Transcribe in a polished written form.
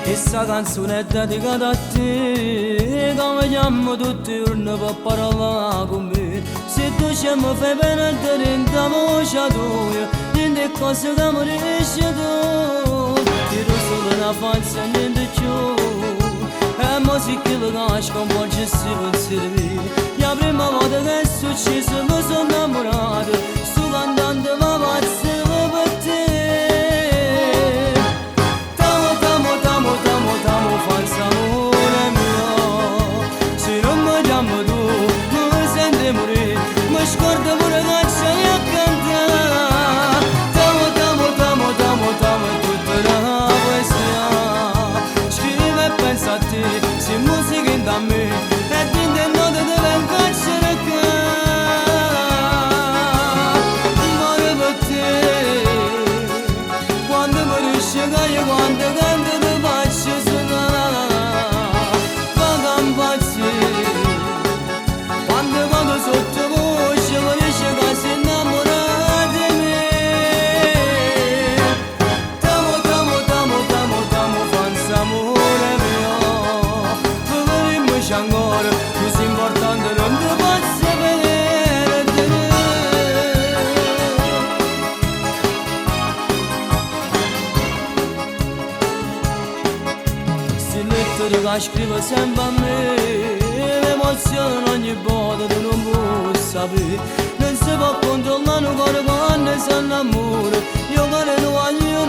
E sta canzone è dedicata a te, come chiamo tutti i giorni per parlare con me. Se tu ci mi fai perdere in ta voce tua, niente cose che mi riesci tu. Tiro solo una faccia e niente più. E mo si che lo casco un po' ci si pensieri. La prima volta che è successo mi sono innamorato, sto cantando ma pazzo per te. Falsa amore mio, se non mi chiami tu, non mi senti morire, mi scordo pure che c'hai a cantare. T'amo, t'amo, t'amo, t'amo, t'amo è tutta la poesia. Scrivo e penso a te, se musica in da me, e ti intendo te deve facere che muore per te. Quando mi riesci a cagliare, quando canto ti faccio sottovoce mi dice che si innamora di me. T'amo, t'amo, t'amo, t'amo, t'amo, falsa amore mio. Poverimmoci ancora, più importante non ti posso vedere te. Sti lettere che scrivo sempre a me, l'emozione ogni volta tu non puoi sapere. Non si può controllare un cuore quando si innamora. Io che ne voglio